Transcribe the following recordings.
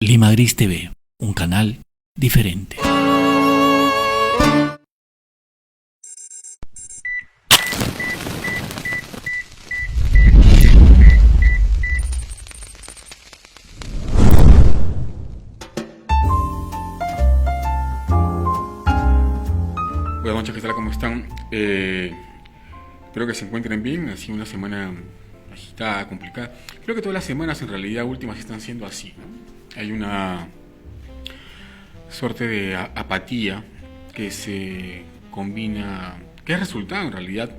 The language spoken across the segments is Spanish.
Lima Gris TV, un canal diferente. Buenas noches, ¿qué tal? ¿Cómo están? Espero que se encuentren bien. Ha sido una semana agitada, complicada. Creo que todas las semanas en realidad últimas están siendo así, ¿no? Hay una suerte de apatía que se combina, que es resultado en realidad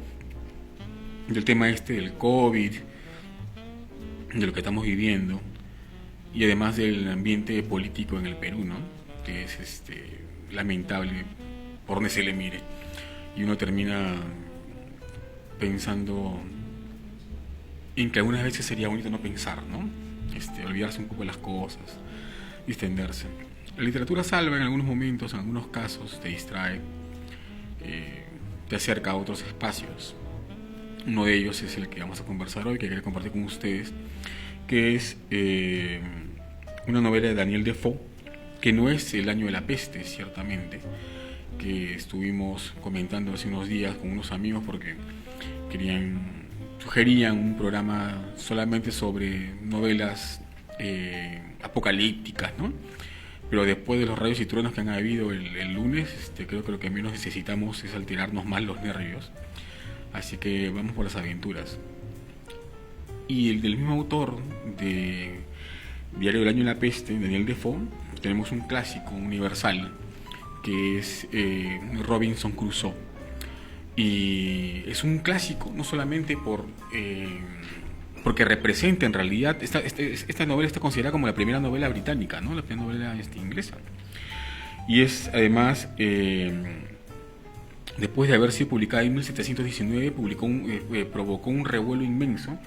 del tema del COVID, de lo que estamos viviendo y además del ambiente político en el Perú, ¿no? Que es lamentable por donde se le mire, y uno termina pensando en que algunas veces sería bonito no pensar, ¿no? Olvidarse un poco de las cosas, distenderse. La literatura salva en algunos momentos, en algunos casos te distrae, te acerca a otros espacios. Uno de ellos es el que vamos a conversar hoy, que quería compartir con ustedes, que es una novela de Daniel Defoe, que no es El año de la peste, ciertamente, que estuvimos comentando hace unos días con unos amigos porque sugerían un programa solamente sobre novelas apocalípticas, ¿no? Pero después de los rayos y truenos que han habido el lunes, creo que lo que menos necesitamos es alterarnos más los nervios. Así que vamos por las aventuras. Y el del mismo autor de Diario del año de la peste, Daniel Defoe, tenemos un clásico universal que es Robinson Crusoe. Y es un clásico no solamente porque representa en realidad, esta novela está considerada como la primera novela británica, ¿no? La primera novela inglesa. Y es además, después de haber sido publicada en 1719, provocó un revuelo inmenso,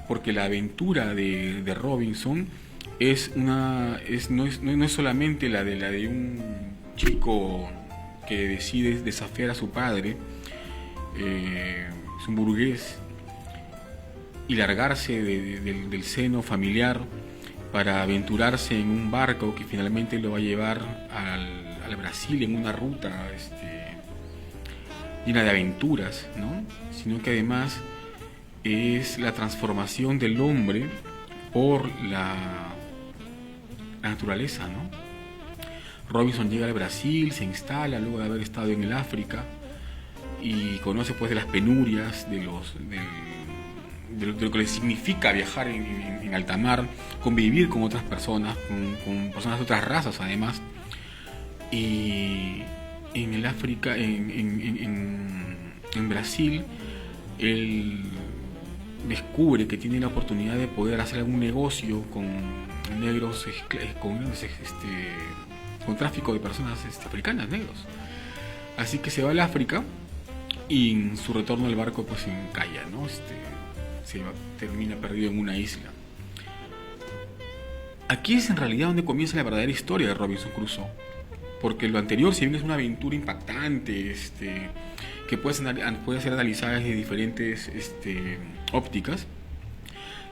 porque la aventura de Robinson no es solamente la de un chico que decide desafiar a su padre, es un burgués, y largarse del seno familiar para aventurarse en un barco que finalmente lo va a llevar al Brasil en una ruta llena de aventuras, ¿no? Sino que además es la transformación del hombre por la naturaleza, ¿no? Robinson llega al Brasil, se instala luego de haber estado en el África y conoce pues de las penurias, de lo que le significa viajar en alta mar, convivir con otras personas, con personas de otras razas además. Y en el África, en Brasil, él descubre que tiene la oportunidad de poder hacer algún negocio con negros, con tráfico de personas africanas, negros. Así que se va al África y en su retorno al barco pues encalla, ¿no? Termina perdido en una isla. Aquí es en realidad donde comienza la verdadera historia de Robinson Crusoe, porque lo anterior, si bien es una aventura impactante, que puede ser analizada desde diferentes ópticas,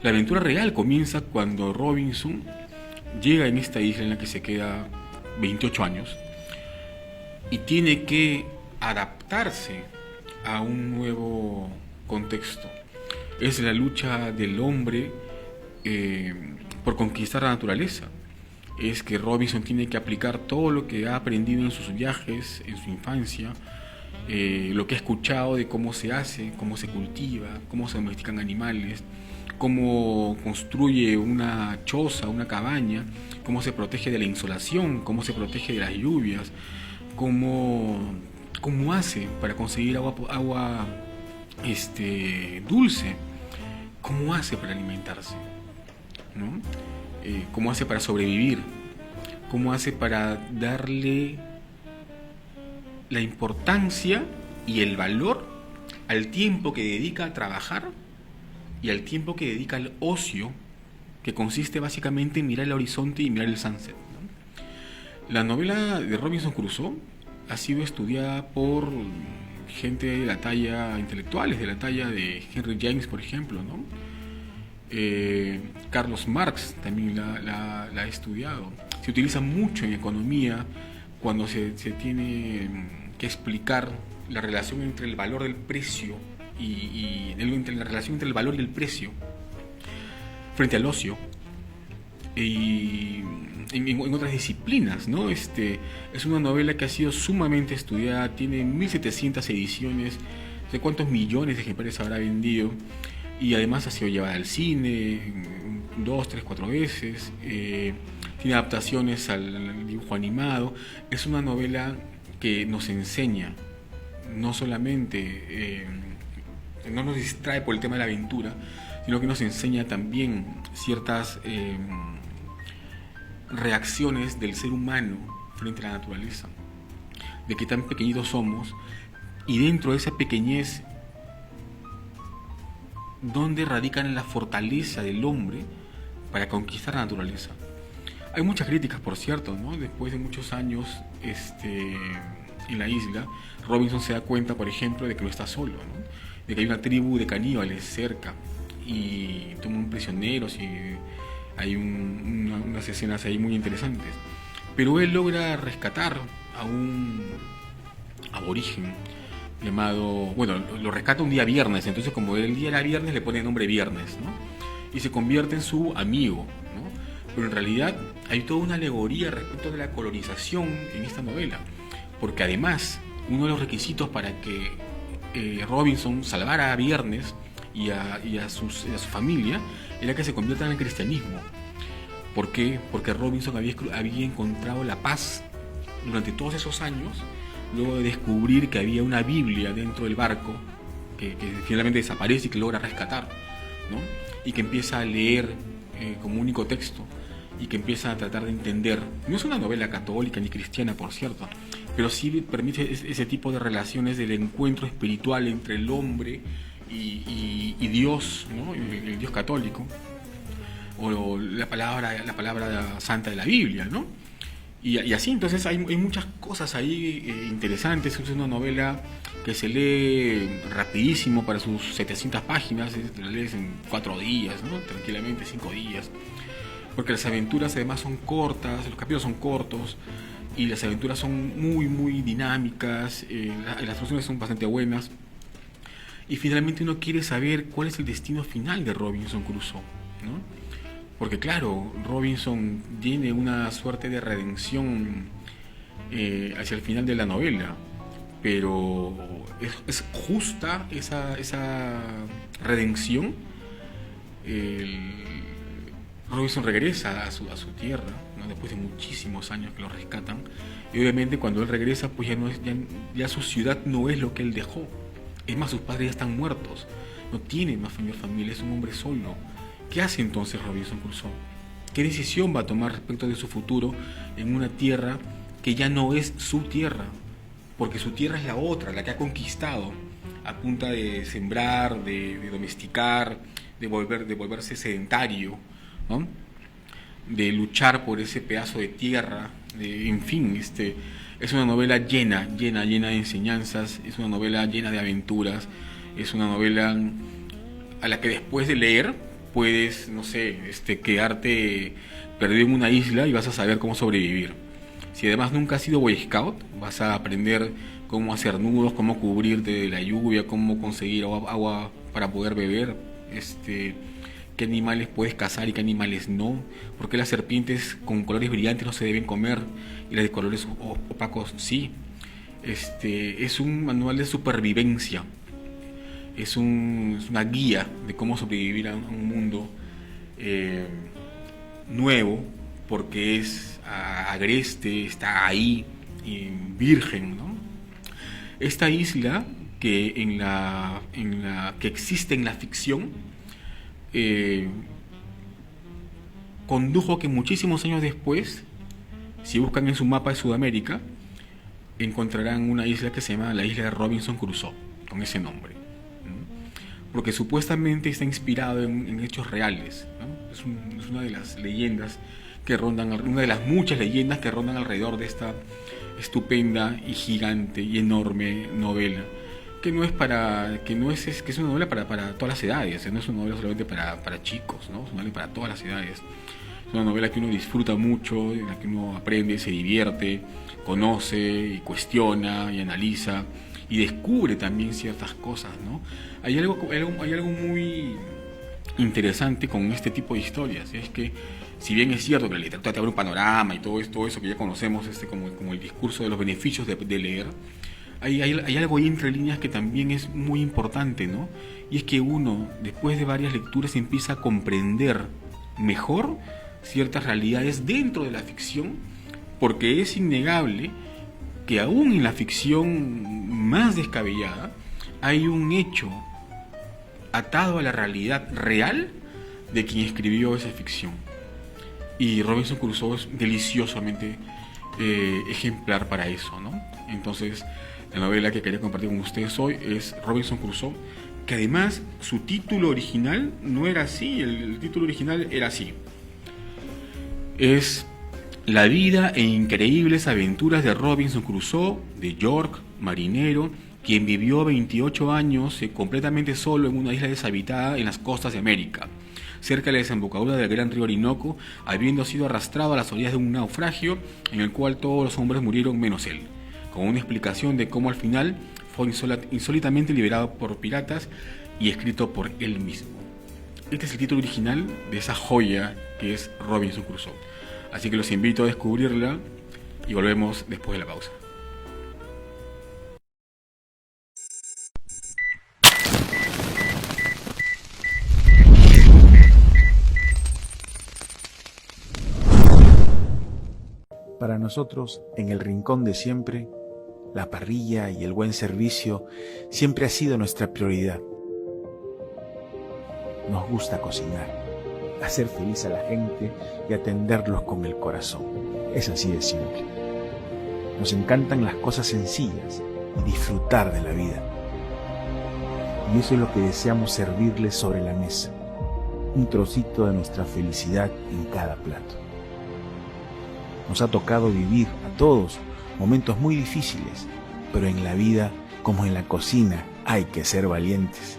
la aventura real comienza cuando Robinson llega en esta isla en la que se queda 28 años y tiene que adaptarse a un nuevo contexto. Es la lucha del hombre por conquistar la naturaleza. Es que Robinson tiene que aplicar todo lo que ha aprendido en sus viajes, en su infancia, lo que ha escuchado de cómo se hace, cómo se cultiva, cómo se domestican animales, cómo construye una choza, una cabaña, cómo se protege de la insolación, cómo se protege de las lluvias, cómo hace para conseguir agua dulce, cómo hace para alimentarse, ¿no? Cómo hace para sobrevivir, cómo hace para darle la importancia y el valor al tiempo que dedica a trabajar y al tiempo que dedica al ocio, que consiste básicamente en mirar el horizonte y mirar el sunset, ¿no? La novela de Robinson Crusoe ha sido estudiada por gente de la talla, intelectuales de la talla de Henry James, por ejemplo, ¿no? Carlos Marx también la ha estudiado. se utiliza mucho en economía cuando se tiene que explicar la relación entre el valor del precio entre la relación entre el valor y el precio frente al ocio y en otras disciplinas, ¿no? Es una novela que ha sido sumamente estudiada, tiene 1700 ediciones, no sé cuántos millones de ejemplares habrá vendido, y además ha sido llevada al cine 2, 3, 4 veces, tiene adaptaciones al dibujo animado. Es una novela que nos enseña, no solamente no nos distrae por el tema de la aventura, sino que nos enseña también ciertas reacciones del ser humano frente a la naturaleza, de qué tan pequeñitos somos, y dentro de esa pequeñez, dónde radica la fortaleza del hombre para conquistar la naturaleza. Hay muchas críticas, por cierto, ¿no? Después de muchos años en la isla, Robinson se da cuenta, por ejemplo, de que no está solo, ¿no? De que hay una tribu de caníbales cerca y toman prisioneros, y hay unas escenas ahí muy interesantes. Pero él logra rescatar a un aborigen llamado, bueno, lo rescata un día viernes, entonces como el día era viernes le pone el nombre Viernes, ¿no? Y se convierte en su amigo, ¿no? Pero en realidad hay toda una alegoría respecto de la colonización en esta novela, porque además uno de los requisitos para que Robinson salvara a Viernes y a su familia era que se conviertan al cristianismo. ¿Por qué? Porque Robinson había encontrado la paz durante todos esos años, luego de descubrir que había una Biblia dentro del barco que finalmente desaparece y que logra rescatar, ¿no? Y que empieza a leer como único texto y que empieza a tratar de entender. No es una novela católica ni cristiana, por cierto, pero sí permite ese tipo de relaciones del encuentro espiritual entre el hombre y Dios, ¿no? El Dios católico, o la palabra santa de la Biblia, ¿no? Y así, entonces hay muchas cosas ahí interesantes. Es una novela que se lee rapidísimo para sus 700 páginas, la lees en 4 días, ¿no? Tranquilamente, 5 días, porque las aventuras además son cortas, los capítulos son cortos, y las aventuras son muy, muy dinámicas, las soluciones son bastante buenas, y finalmente uno quiere saber cuál es el destino final de Robinson Crusoe, ¿no? Porque claro, Robinson tiene una suerte de redención hacia el final de la novela, pero es justa esa redención. Robinson regresa a su tierra, ¿no? Después de muchísimos años que lo rescatan, y obviamente cuando él regresa, pues ya su ciudad no es lo que él dejó. Es más, sus padres ya están muertos, no tiene más familia, es un hombre solo. ¿Qué hace entonces Robinson Crusoe? ¿Qué decisión va a tomar respecto de su futuro en una tierra que ya no es su tierra? Porque su tierra es la otra, la que ha conquistado a punta de sembrar, de domesticar, de volverse sedentario, ¿no? De luchar por ese pedazo de tierra, en fin, es una novela llena de enseñanzas, es una novela llena de aventuras, es una novela a la que después de leer puedes, no sé, quedarte perdido en una isla y vas a saber cómo sobrevivir. Si además nunca has sido Boy Scout, vas a aprender cómo hacer nudos, cómo cubrirte de la lluvia, cómo conseguir agua para poder beber, qué animales puedes cazar y qué animales no, porque las serpientes con colores brillantes no se deben comer y las de colores opacos sí. Es un manual de supervivencia. Es una guía de cómo sobrevivir a un mundo nuevo, porque es agreste, está ahí, virgen, ¿no? Esta isla que que existe en la ficción condujo a que muchísimos años después, si buscan en su mapa de Sudamérica, encontrarán una isla que se llama la isla de Robinson Crusoe, con ese nombre, porque supuestamente está inspirado en hechos reales, ¿no? Es una de las leyendas que rondan, una de las muchas leyendas que rondan alrededor de esta estupenda y gigante y enorme novela, que es una novela para todas las edades, no es una novela solamente para chicos, ¿no? Es una novela para todas las edades, es una novela que uno disfruta mucho, en la que uno aprende, se divierte, conoce y cuestiona y analiza y descubre también ciertas cosas, ¿no? Hay algo muy interesante con este tipo de historias, es que si bien es cierto que la literatura te abre un panorama y todo eso que ya conocemos, como el discurso de los beneficios de leer, hay algo ahí entre líneas que también es muy importante, ¿no? Y es que uno, después de varias lecturas, empieza a comprender mejor ciertas realidades dentro de la ficción, porque es innegable que aún en la ficción más descabellada hay un hecho atado a la realidad real de quien escribió esa ficción. Y Robinson Crusoe es deliciosamente ejemplar para eso, ¿no? Entonces, la novela que quería compartir con ustedes hoy es Robinson Crusoe, que además su título original no era así, el título original era así. Es La vida e increíbles aventuras de Robinson Crusoe, de York, marinero, quien vivió 28 años completamente solo en una isla deshabitada en las costas de América, cerca de la desembocadura del gran río Orinoco, habiendo sido arrastrado a las orillas de un naufragio en el cual todos los hombres murieron menos él, con una explicación de cómo al final fue insólitamente liberado por piratas y escrito por él mismo. Este es el título original de esa joya que es Robinson Crusoe. Así que los invito a descubrirla y volvemos después de la pausa. Para nosotros, en el rincón de siempre, la parrilla y el buen servicio siempre ha sido nuestra prioridad. Nos gusta cocinar, hacer feliz a la gente y atenderlos con el corazón. Es así de simple. Nos encantan las cosas sencillas y disfrutar de la vida. Y eso es lo que deseamos servirles sobre la mesa. Un trocito de nuestra felicidad en cada plato. Nos ha tocado vivir a todos momentos muy difíciles, pero en la vida, como en la cocina, hay que ser valientes.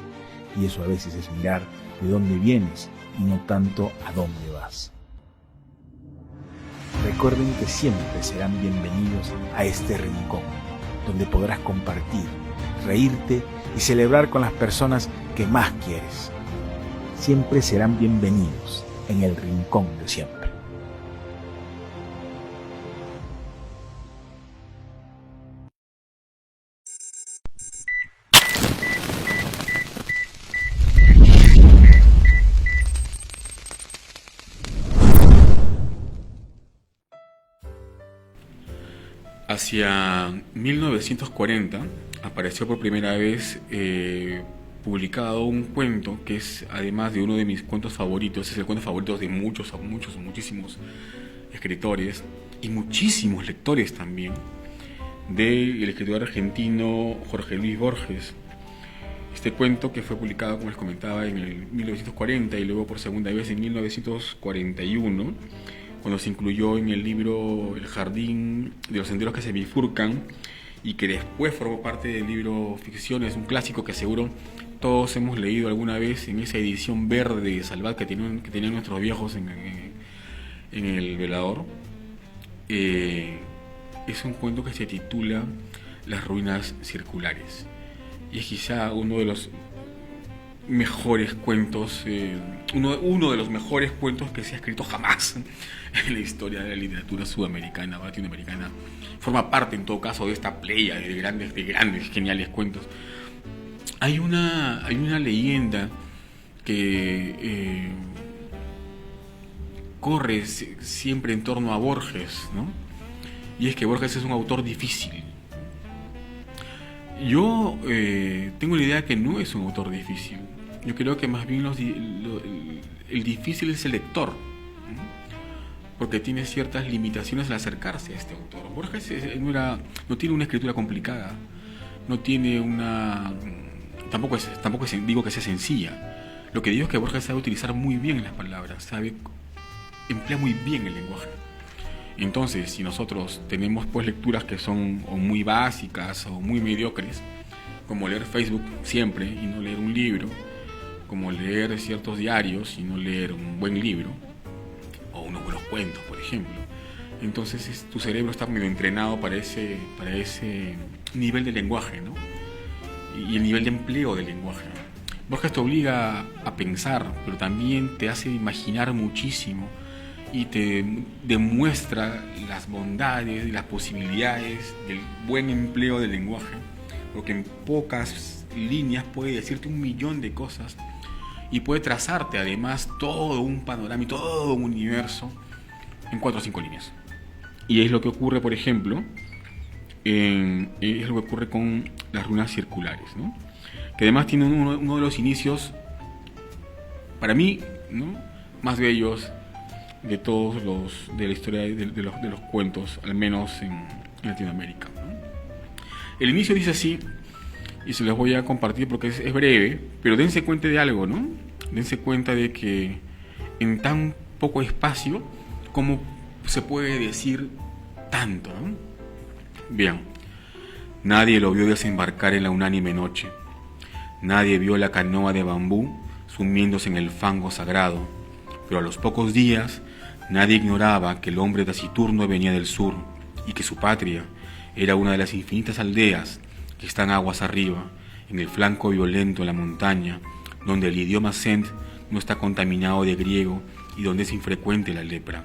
Y eso a veces es mirar de dónde vienes y no tanto a dónde vas. Recuerden que siempre serán bienvenidos a este rincón, donde podrás compartir, reírte y celebrar con las personas que más quieres. Siempre serán bienvenidos en el rincón de siempre. Hacia 1940 apareció por primera vez publicado un cuento que es, además de uno de mis cuentos favoritos, es el cuento favorito de muchísimos escritores y muchísimos lectores también, del escritor argentino Jorge Luis Borges. Este cuento, que fue publicado, como les comentaba, en el 1940 y luego por segunda vez en 1941, cuando se incluyó en el libro El jardín de los senderos que se bifurcan, y que después formó parte del libro Ficciones, un clásico que seguro todos hemos leído alguna vez en esa edición verde salvaje que tenían nuestros viejos en el velador. Es un cuento que se titula Las ruinas circulares, y es quizá uno de los mejores cuentos, uno de los mejores cuentos que se ha escrito jamás en la historia de la literatura sudamericana o latinoamericana. Forma parte, en todo caso, de esta playa de grandes, geniales cuentos. Hay una leyenda que corre siempre en torno a Borges, ¿no? Y es que Borges es un autor difícil. Yo tengo la idea que no es un autor difícil. Yo creo que más bien el difícil es el lector, porque tiene ciertas limitaciones al acercarse a este autor. Borges no tiene una escritura complicada, no tiene tampoco digo que sea sencilla. Lo que digo es que Borges sabe utilizar muy bien las palabras, emplea muy bien el lenguaje. Entonces, si nosotros tenemos pues lecturas que son o muy básicas o muy mediocres, como leer Facebook siempre y no leer un libro, como leer ciertos diarios y no leer un buen libro o unos buenos cuentos, por ejemplo. Entonces tu cerebro está medio entrenado para ese nivel de lenguaje, ¿no? Y el nivel de empleo del lenguaje. Borges te obliga a pensar, pero también te hace imaginar muchísimo y te demuestra las bondades y las posibilidades del buen empleo del lenguaje, porque en pocas líneas puede decirte 1.000.000 de cosas y puede trazarte además todo un panorama y todo un universo en 4 o 5 líneas. Y es lo que ocurre, por ejemplo, es lo que ocurre con las runas circulares, ¿no? Que además tienen uno de los inicios, para mí, ¿no?, más bellos de todos los de la historia de los cuentos, al menos en Latinoamérica, ¿no? El inicio dice así, y se los voy a compartir porque es breve, pero dense cuenta de algo, ¿no? Dense cuenta de que en tan poco espacio, ¿cómo se puede decir tanto, ¿no? Bien, nadie lo vio desembarcar en la unánime noche. Nadie vio la canoa de bambú sumiéndose en el fango sagrado, pero a los pocos días nadie ignoraba que el hombre taciturno venía del sur y que su patria era una de las infinitas aldeas que están aguas arriba, en el flanco violento de la montaña, donde el idioma send no está contaminado de griego y donde es infrecuente la lepra.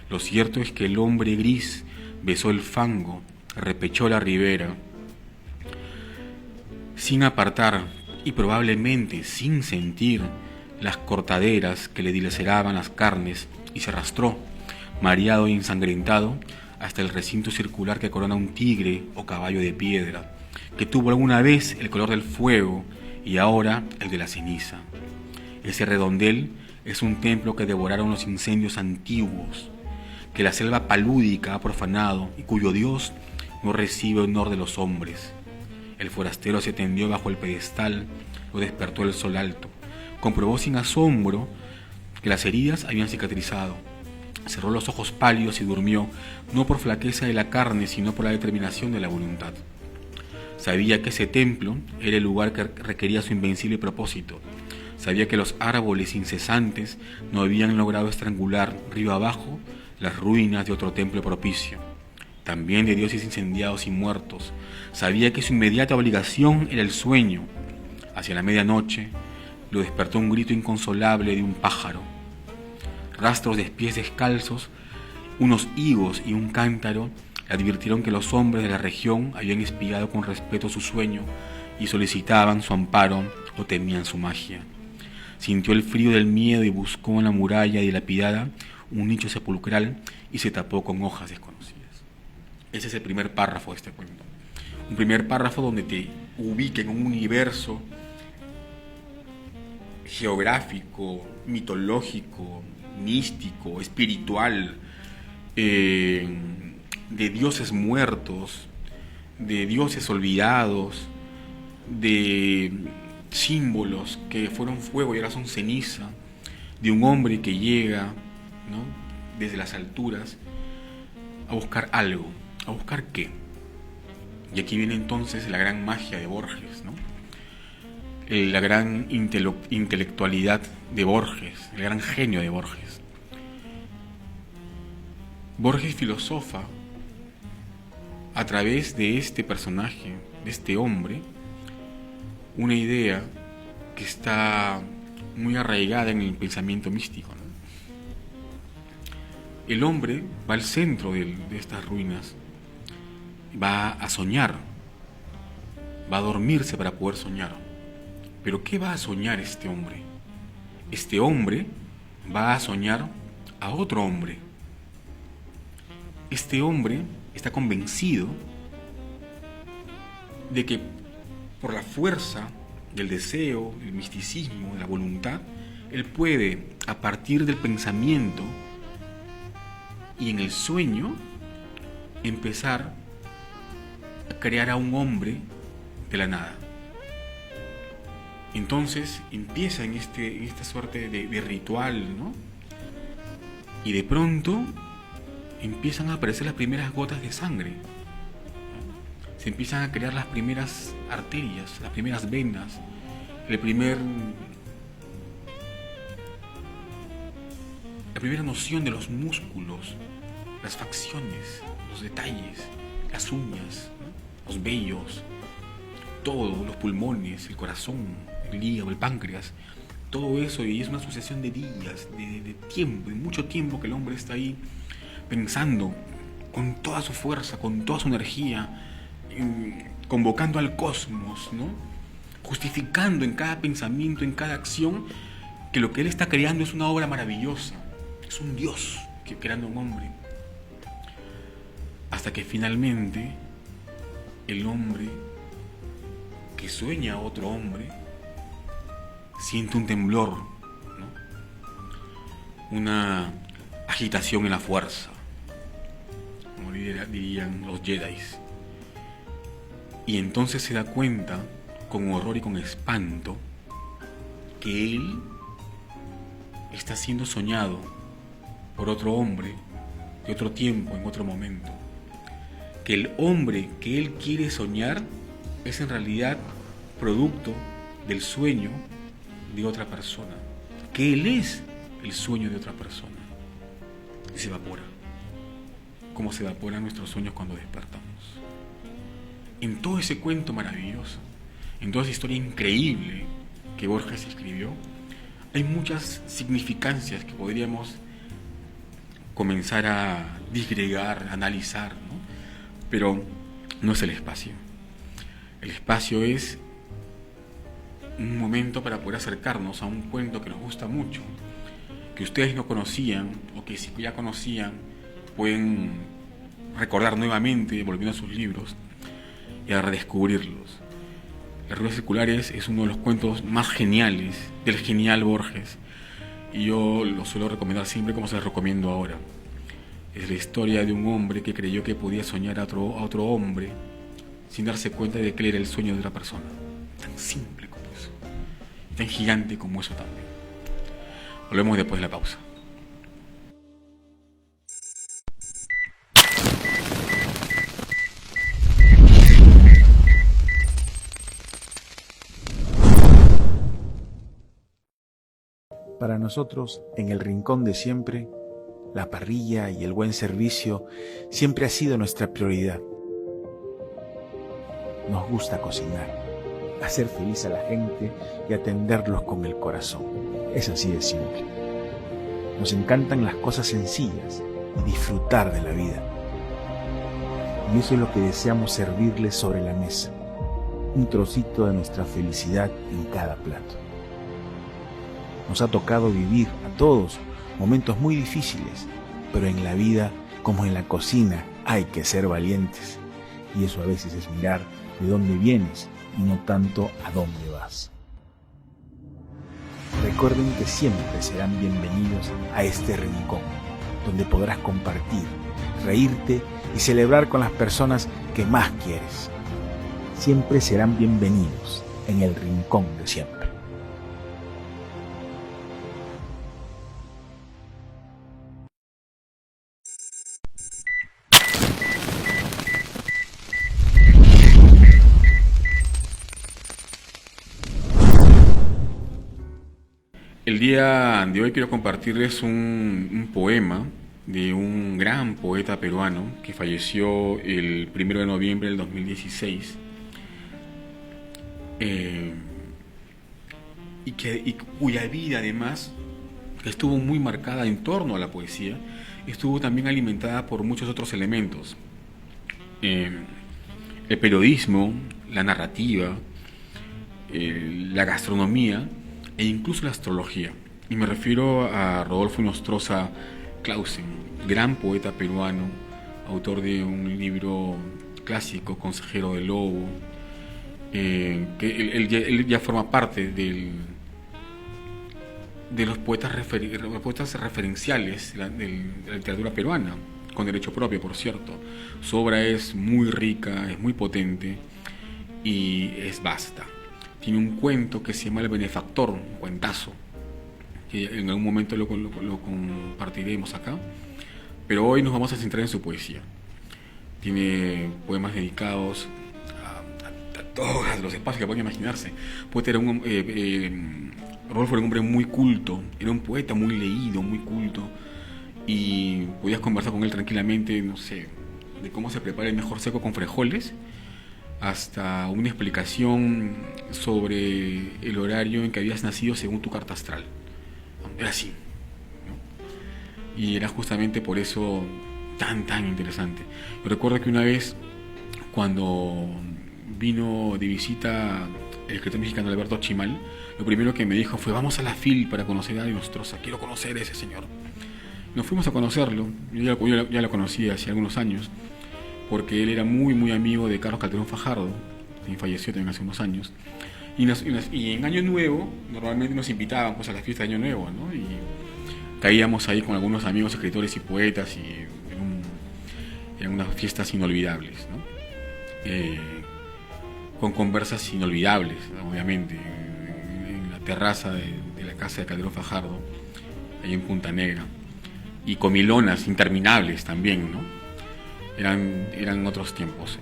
Lo cierto es que el hombre gris besó el fango, repechó la ribera, sin apartar y probablemente sin sentir las cortaderas que le dilaceraban las carnes, y se arrastró, mareado y ensangrentado, hasta el recinto circular que corona un tigre o caballo de piedra, que tuvo alguna vez el color del fuego y ahora el de la ceniza. Ese redondel es un templo que devoraron los incendios antiguos, que la selva palúdica ha profanado y cuyo Dios no recibe honor de los hombres. El forastero se tendió bajo el pedestal, lo despertó el sol alto. Comprobó sin asombro que las heridas habían cicatrizado. Cerró los ojos pálidos y durmió, no por flaqueza de la carne, sino por la determinación de la voluntad. Sabía que ese templo era el lugar que requería su invencible propósito. Sabía que los árboles incesantes no habían logrado estrangular río abajo las ruinas de otro templo propicio, también de dioses incendiados y muertos. Sabía que su inmediata obligación era el sueño. Hacia la medianoche lo despertó un grito inconsolable de un pájaro. Rastros de pies descalzos, unos higos y un cántaro le advirtieron que los hombres de la región habían espiado con respeto su sueño y solicitaban su amparo o temían su magia. Sintió el frío del miedo y buscó en la muralla dilapidada un nicho sepulcral y se tapó con hojas desconocidas. Ese es el primer párrafo de este cuento. Un primer párrafo donde te ubica en un universo geográfico, mitológico, místico, espiritual, de dioses muertos, de dioses olvidados, de símbolos que fueron fuego y ahora son ceniza, de un hombre que llega, ¿no?, desde las alturas a buscar algo. ¿A buscar qué? Y aquí viene entonces la gran magia de Borges, ¿no? La gran intelectualidad de Borges, el gran genio de Borges. Borges filosofa a través de este personaje, de este hombre, una idea que está muy arraigada en el pensamiento místico, ¿no? El hombre va al centro de estas ruinas, va a soñar, va a dormirse para poder soñar. Pero ¿qué va a soñar este hombre? Este hombre va a soñar a otro hombre. Este hombre está convencido de que por la fuerza del deseo, del misticismo, de la voluntad, él puede, a partir del pensamiento y en el sueño, empezar a crear a un hombre de la nada. Entonces empieza en esta suerte de ritual, ¿no? Y de pronto empiezan a aparecer las primeras gotas de sangre. Se empiezan a crear las primeras arterias, las primeras venas, la primera noción de los músculos, las facciones, los detalles, las uñas, ¿no? Los vellos, todo, los pulmones, el corazón, el hígado, el páncreas, todo eso, y es una sucesión de días, de tiempo, de mucho tiempo que el hombre está ahí pensando con toda su fuerza, con toda su energía, convocando al cosmos, ¿no? Justificando en cada pensamiento, en cada acción, que lo que él está creando es una obra maravillosa, es un Dios que creando un hombre. Hasta que finalmente el hombre que sueña a otro hombre siente un temblor, ¿no? Una agitación en la fuerza, como dirían los Jedi. Y entonces se da cuenta, con horror y con espanto, que él está siendo soñado por otro hombre de otro tiempo, en otro momento. Que el hombre que él quiere soñar es en realidad producto del sueño de otra persona. Que él es el sueño de otra persona. Y se evapora. Como se evaporan nuestros sueños cuando despertamos. En todo ese cuento maravilloso, en toda esa historia increíble que Borges escribió, hay muchas significancias que podríamos comenzar a disgregar, a analizar, ¿no? Pero no es el espacio. El espacio es un momento para poder acercarnos a un cuento que nos gusta mucho, que ustedes no conocían, o que si ya conocían pueden recordar nuevamente volviendo a sus libros y a redescubrirlos. Las ruedas circulares es uno de los cuentos más geniales del genial Borges, y yo lo suelo recomendar siempre, como se los recomiendo ahora. Es la historia de un hombre que creyó que podía soñar a otro hombre sin darse cuenta de que él era el sueño de otra persona. Tan simple como eso, y tan gigante como eso también. Volvemos después de la pausa. Para nosotros, en el rincón de siempre, la parrilla y el buen servicio siempre ha sido nuestra prioridad. Nos gusta cocinar, hacer feliz a la gente y atenderlos con el corazón. Es así de simple. Nos encantan las cosas sencillas y disfrutar de la vida. Y eso es lo que deseamos servirles sobre la mesa. Un trocito de nuestra felicidad en cada plato. Nos ha tocado vivir a todos momentos muy difíciles, pero en la vida, como en la cocina, hay que ser valientes. Y eso a veces es mirar de dónde vienes y no tanto a dónde vas. Recuerden que siempre serán bienvenidos a este rincón, donde podrás compartir, reírte y celebrar con las personas que más quieres. Siempre serán bienvenidos en el rincón de siempre. El día de hoy quiero compartirles un poema de un gran poeta peruano que falleció el 1 de noviembre del 2016 y cuya vida además estuvo muy marcada en torno a la poesía, estuvo también alimentada por muchos otros elementos. El periodismo, la narrativa, la gastronomía e incluso la astrología. Y me refiero a Rodolfo Nostroza Clausen, gran poeta peruano, autor de un libro clásico, Consejero del Lobo, que él ya forma parte de los poetas referenciales de la literatura peruana, con derecho propio, por cierto. Su obra es muy rica, es muy potente y es vasta. Tiene un cuento que se llama El Benefactor, un cuentazo, que en algún momento lo compartiremos acá, pero hoy nos vamos a centrar en su poesía. Tiene poemas dedicados a todos los espacios que pueden imaginarse. Rodolfo era un hombre muy culto, era un poeta muy leído, muy culto, y podías conversar con él tranquilamente, no sé, de cómo se prepara el mejor seco con frijoles, hasta una explicación sobre el horario en que habías nacido según tu carta astral. Era así, ¿no? Y era justamente por eso tan interesante. Yo recuerdo que una vez, cuando vino de visita el escritor mexicano Alberto Chimal, lo primero que me dijo fue: vamos a la FIL para conocer a Nostroza, quiero conocer a ese señor. Nos fuimos a conocerlo. Yo ya lo conocía hace algunos años, porque él era muy amigo de Carlos Calderón Fajardo, que falleció también hace unos años. Y en Año Nuevo normalmente nos invitaban pues a la fiesta de Año Nuevo, ¿no? Y caíamos ahí con algunos amigos escritores y poetas y en unas fiestas inolvidables, ¿no? Con conversas inolvidables, ¿no? Obviamente, en la terraza de la casa de Calderón Fajardo, ahí en Punta Negra, y comilonas interminables también, ¿no? Eran otros tiempos.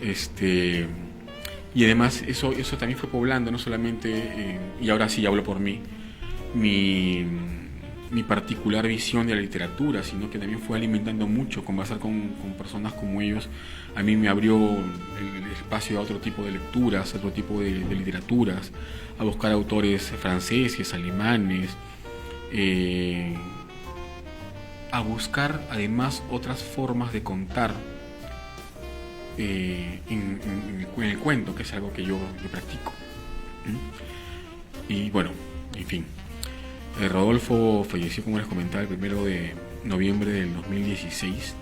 Y además eso también fue poblando, no solamente, y ahora sí hablo por mí, mi particular visión de la literatura, sino que también fue alimentando mucho. Conversar con personas como ellos a mí me abrió el espacio a otro tipo de lecturas, a otro tipo de literaturas, a buscar autores franceses, alemanes, a buscar además otras formas de contar en el cuento, que es algo que yo practico. Y bueno, en fin, Rodolfo falleció, como les comentaba, el 1 de noviembre del 2016,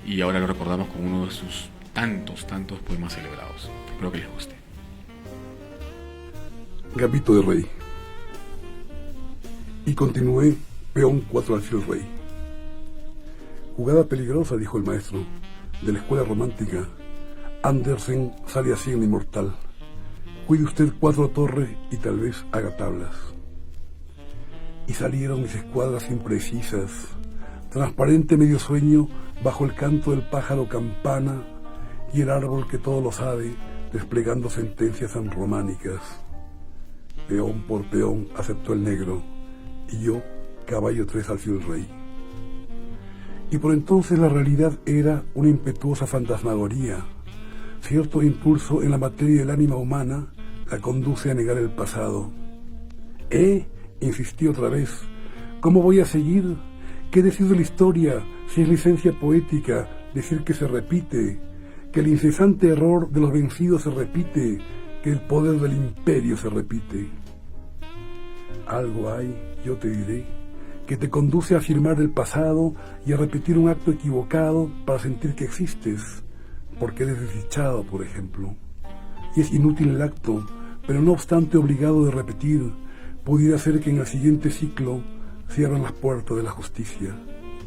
y ahora lo recordamos como uno de sus tantos poemas celebrados. Espero que les guste. Gambito de rey. Y continué peón 4 alfil rey. Jugada peligrosa, dijo el maestro de la escuela romántica. Andersen sale así en Inmortal. Cuide usted 4 torres y tal vez haga tablas. Y salieron mis escuadras imprecisas, transparente medio sueño bajo el canto del pájaro campana y el árbol que todo lo sabe, desplegando sentencias tan románicas. Peón por peón aceptó el negro, y yo, caballo 3 alfil rey. Y por entonces la realidad era una impetuosa fantasmagoría. Cierto impulso en la materia del ánima humana la conduce a negar el pasado. Insistí otra vez. ¿Cómo voy a seguir? ¿Qué decir de la historia si es licencia poética decir que se repite, que el incesante error de los vencidos se repite, que el poder del imperio se repite? Algo hay, yo te diré, que te conduce a afirmar el pasado y a repetir un acto equivocado para sentir que existes, porque eres desdichado, por ejemplo. Y es inútil el acto, pero no obstante obligado de repetir, pudiera ser que en el siguiente ciclo cierran las puertas de la justicia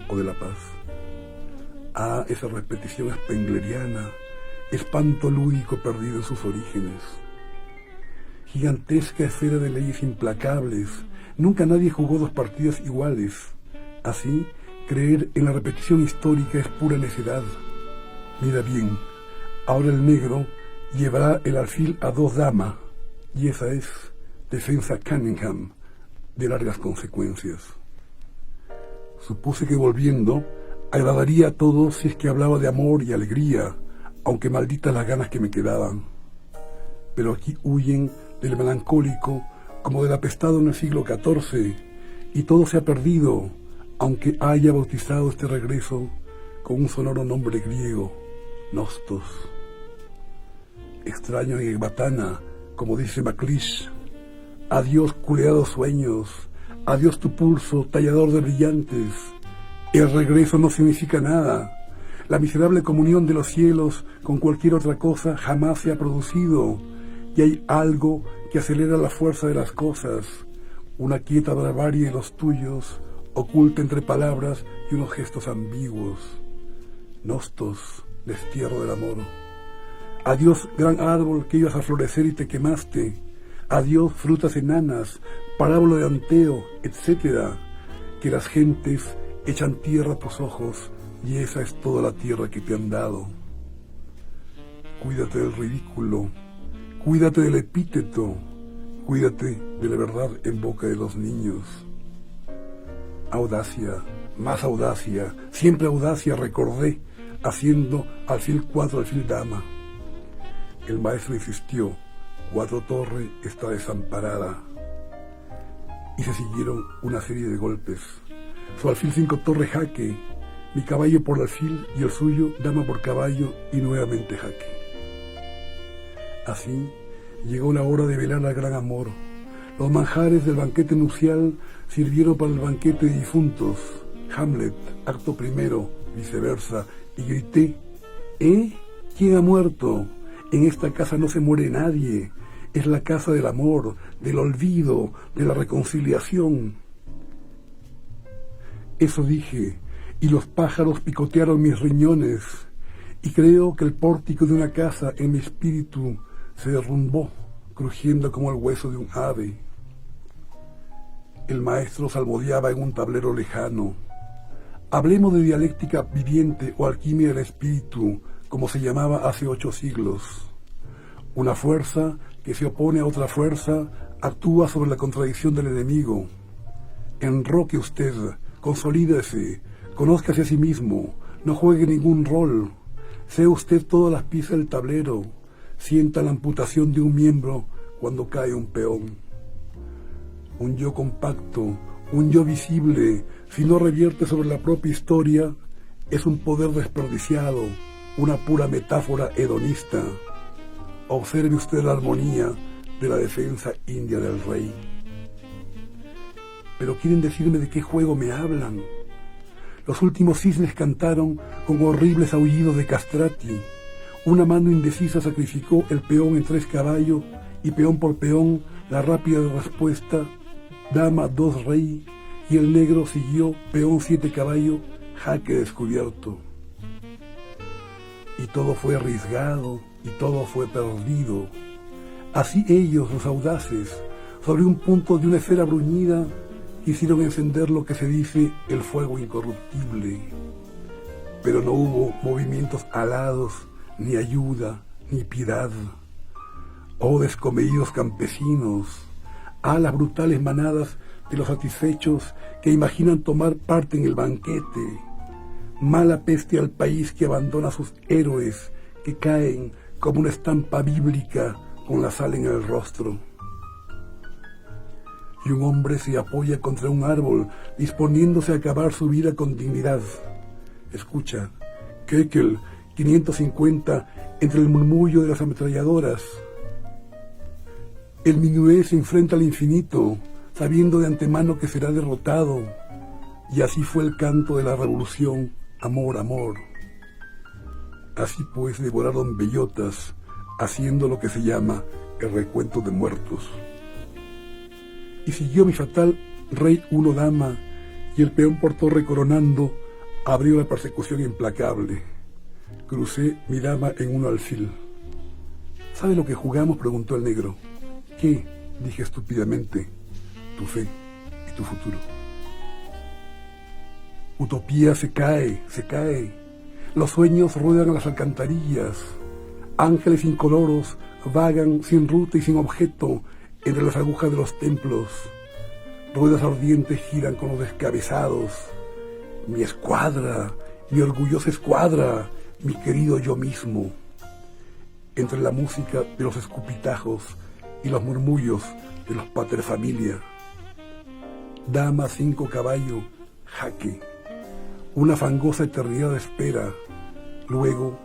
o de la paz. Esa repetición spengleriana, espanto lúdico perdido en sus orígenes. Gigantesca esfera de leyes implacables, nunca nadie jugó 2 partidas iguales. Así, creer en la repetición histórica es pura necedad. Mira bien, ahora el negro llevará el alfil a 2 damas, y esa es defensa Cunningham, de largas consecuencias. Supuse que volviendo, agradaría a todos si es que hablaba de amor y alegría, aunque malditas las ganas que me quedaban. Pero aquí huyen del melancólico como del apestado en el siglo XIV, y todo se ha perdido, aunque haya bautizado este regreso con un sonoro nombre griego, Nostos. Extraño en Ecbatana, como dice Macleish. Adiós culeados sueños, adiós tu pulso, tallador de brillantes. El regreso no significa nada. La miserable comunión de los cielos con cualquier otra cosa jamás se ha producido, y hay algo que acelera la fuerza de las cosas, una quieta barbarie de los tuyos, oculta entre palabras y unos gestos ambiguos. Nostos, destierro del amor. Adiós gran árbol que ibas a florecer y te quemaste. Adiós frutas enanas, parábola de Anteo, etc., que las gentes echan tierra a tus ojos, y esa es toda la tierra que te han dado. Cuídate del ridículo, cuídate del epíteto, cuídate de la verdad en boca de los niños. Audacia, Más audacia, siempre audacia recordé, haciendo alfil 4, alfil dama. El maestro insistió, 4 torre está desamparada. Y se siguieron una serie de golpes. Su alfil 5 torre jaque, mi caballo por alfil y el suyo dama por caballo y nuevamente jaque. Así llegó la hora de velar al gran amor. Los manjares del banquete nupcial sirvieron para el banquete de difuntos. Hamlet, acto primero, viceversa, y grité, ¿Quién ha muerto? En esta casa no se muere nadie. Es la casa del amor, del olvido, de la reconciliación. Eso dije, y los pájaros picotearon mis riñones, y creo que el pórtico de una casa en mi espíritu se derrumbó, crujiendo como el hueso de un ave. El maestro salmodiaba en un tablero lejano. Hablemos de dialéctica viviente o alquimia del espíritu, como se llamaba hace 8 siglos. Una fuerza que se opone a otra fuerza actúa sobre la contradicción del enemigo. Enroque usted, consolídese, conózcase a sí mismo, no juegue ningún rol. Sea usted todas las piezas del tablero, sienta la amputación de un miembro cuando cae un peón. Un yo compacto, un yo visible, si no revierte sobre la propia historia, es un poder desperdiciado, una pura metáfora hedonista. Observe usted la armonía de la defensa india del rey. Pero quieren decirme de qué juego me hablan. Los últimos cisnes cantaron con horribles aullidos de castrati. Una mano indecisa sacrificó el peón en 3 caballos y peón por peón la rápida respuesta, dama 2 rey, y el negro siguió peón 7 caballos, jaque descubierto. Y todo fue arriesgado, y todo fue perdido. Así ellos, los audaces, sobre un punto de una esfera bruñida, quisieron encender lo que se dice el fuego incorruptible. Pero no hubo movimientos alados, ni ayuda, ni piedad. Oh descomedidos campesinos, las brutales manadas de los satisfechos que imaginan tomar parte en el banquete. Mala peste al país que abandona a sus héroes, que caen como una estampa bíblica con la sal en el rostro. Y un hombre se apoya contra un árbol, disponiéndose a acabar su vida con dignidad. Escucha, Kekel, 550, entre el murmullo de las ametralladoras. El minué se enfrenta al infinito, sabiendo de antemano que será derrotado. Y así fue el canto de la revolución, amor, amor. Así pues devoraron bellotas, haciendo lo que se llama el recuento de muertos. Y siguió mi fatal rey 1 dama, y el peón por torre coronando abrió la persecución implacable. Crucé mi dama en 1 alfil. ¿Sabe lo que jugamos?, preguntó el negro. ¿Qué?, dije estúpidamente. Tu fe y tu futuro. Utopía se cae, se cae. Los sueños ruedan a las alcantarillas. Ángeles incoloros vagan sin ruta y sin objeto entre las agujas de los templos. Ruedas ardientes giran con los descabezados. Mi escuadra, mi orgullosa escuadra, mi querido yo mismo. Entre la música de los escupitajos y los murmullos de los paterfamilia. Dama 5 caballo, jaque. Una fangosa eternidad de espera. Luego,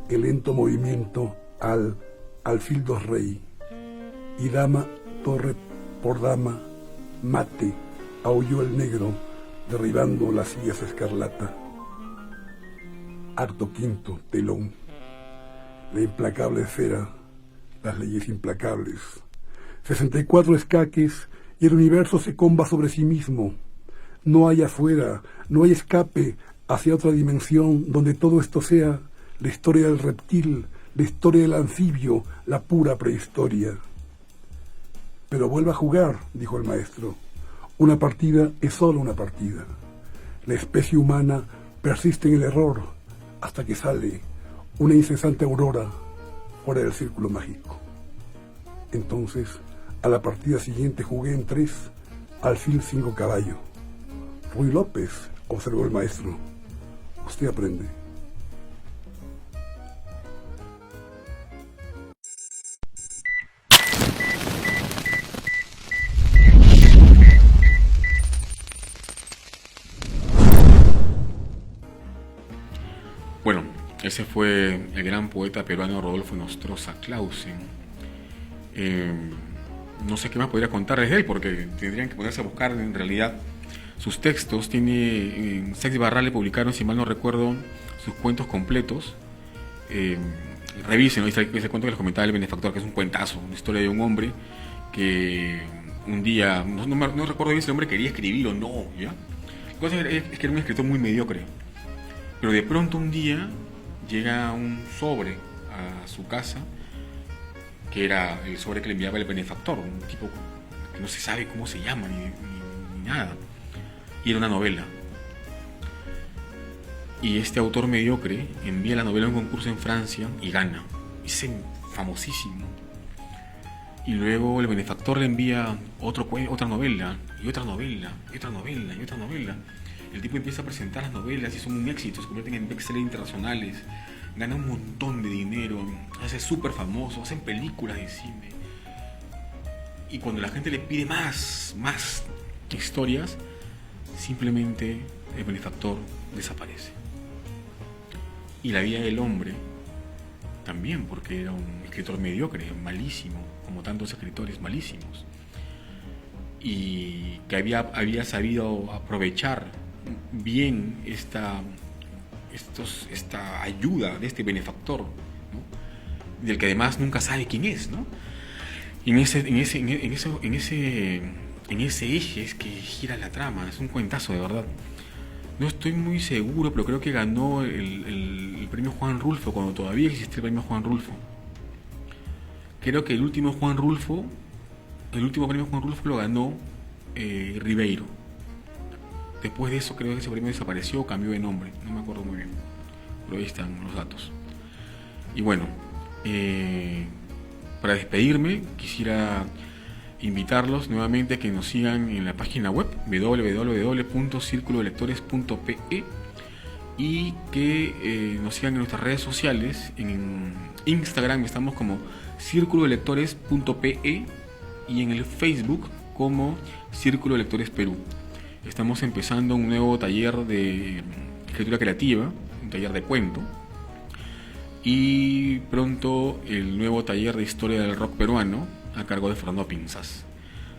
el lento movimiento al alfil 2 rey. Y dama, torre por dama, mate, aulló el negro, derribando las sillas escarlata. Acto quinto, telón. La implacable esfera, las leyes implacables. 64 escaques y el universo se comba sobre sí mismo. No hay afuera, no hay escape hacia otra dimensión donde todo esto sea la historia del reptil, la historia del anfibio, la pura prehistoria. Pero vuelva a jugar, dijo el maestro. Una partida es solo una partida. La especie humana persiste en el error hasta que sale una incesante aurora fuera del círculo mágico. Entonces, a la partida siguiente jugué en 3, alfil 5 caballo. Ruy López, observó el maestro. Usted aprende. Bueno, ese fue el gran poeta peruano Rodolfo Nostroza Clausen. No sé qué más podría contarles de él, porque tendrían que ponerse a buscar en realidad sus textos. Tiene en Sex Barral le publicaron, si mal no recuerdo, sus cuentos completos. Revisen, ¿no? Ese cuento que les comentaba El Benefactor, que es un cuentazo, una historia de un hombre que un día, no recuerdo bien si el hombre quería escribir o no, ¿ya? La cosa es que era un escritor muy mediocre, pero de pronto un día llega un sobre a su casa, que era el sobre que le enviaba el benefactor, un tipo que no se sabe cómo se llama ni nada, y era una novela. Y este autor mediocre envía la novela a un concurso en Francia y gana, es famosísimo. Y luego el benefactor le envía otra novela, y otra novela, y otra novela, y otra novela. El tipo empieza a presentar las novelas y son un éxito, se convierten en bestsellers internacionales, gana un montón de dinero, hace súper famoso, hacen películas de cine. Y cuando la gente le pide más historias, simplemente el benefactor desaparece. Y la vida del hombre también, porque era un escritor mediocre, malísimo, como tantos escritores malísimos, y que había sabido aprovechar bien esta ayuda de este benefactor, ¿no? Del que además nunca sabe quién es, ¿no? Y en ese eje es que gira la trama. Es un cuentazo, de verdad. No estoy muy seguro, pero creo que ganó el premio Juan Rulfo, cuando todavía existía el premio Juan Rulfo. Creo que el último premio Juan Rulfo lo ganó Ribeiro. Después de eso creo que ese premio desapareció o cambió de nombre, no me acuerdo muy bien, pero ahí están los datos. Y bueno, para despedirme quisiera invitarlos nuevamente a que nos sigan en la página web www.circulodelectores.pe y que nos sigan en nuestras redes sociales. En Instagram estamos como circulodelectores.pe y en el Facebook como Círculo de Lectores Perú. Estamos empezando un nuevo taller de escritura creativa, un taller de cuento, y pronto el nuevo taller de historia del rock peruano a cargo de Fernando Pinzas.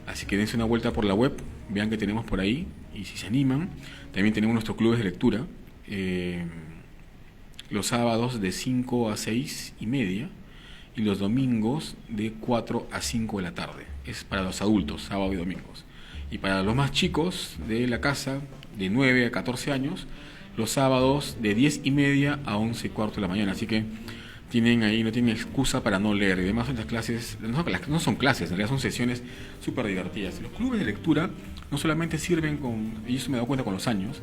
Así que dense una vuelta por la web, vean qué tenemos por ahí, y si se animan, también tenemos nuestros clubes de lectura, los sábados de 5 a 6 y media y los domingos de 4 a 5 de la tarde. Es para los adultos, sábado y domingos. Y para los más chicos de la casa, de 9 a 14 años, los sábados de 10 y media a 11 y cuarto de la mañana. Así que no tienen excusa para no leer. Y además las clases, no son clases, en realidad son sesiones súper divertidas. Los clubes de lectura no solamente sirven, y eso me he dado cuenta con los años,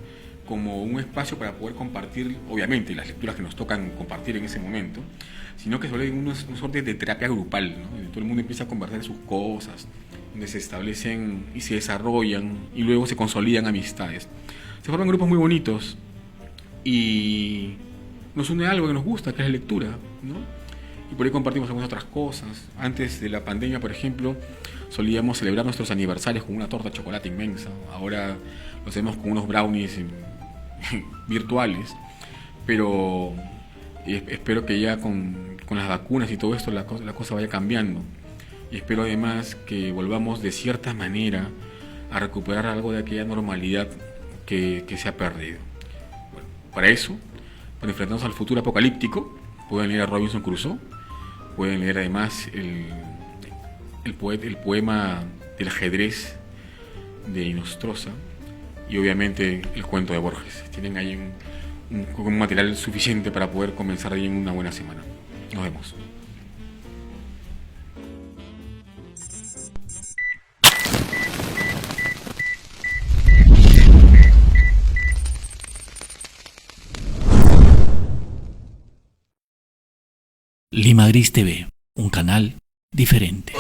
como un espacio para poder compartir, obviamente, las lecturas que nos tocan compartir en ese momento, sino que se vuelve una suerte de terapia grupal, ¿no? Todo el mundo empieza a conversar sus cosas, donde se establecen y se desarrollan y luego se consolidan amistades. Se forman grupos muy bonitos y nos une algo que nos gusta, que es la lectura, ¿no? Y por ahí compartimos algunas otras cosas. Antes de la pandemia, por ejemplo, solíamos celebrar nuestros aniversarios con una torta de chocolate inmensa. Ahora lo hacemos con unos brownies virtuales, pero espero que ya con las vacunas y todo esto la cosa vaya cambiando. Y espero además que volvamos de cierta manera a recuperar algo de aquella normalidad que se ha perdido. Bueno, para eso, para enfrentarnos al futuro apocalíptico, pueden leer a Robinson Crusoe, pueden leer además el poema del ajedrez de Nostroza y obviamente el cuento de Borges. Tienen ahí un material suficiente para poder comenzar ahí en una buena semana. Nos vemos. Lima Gris TV, un canal diferente.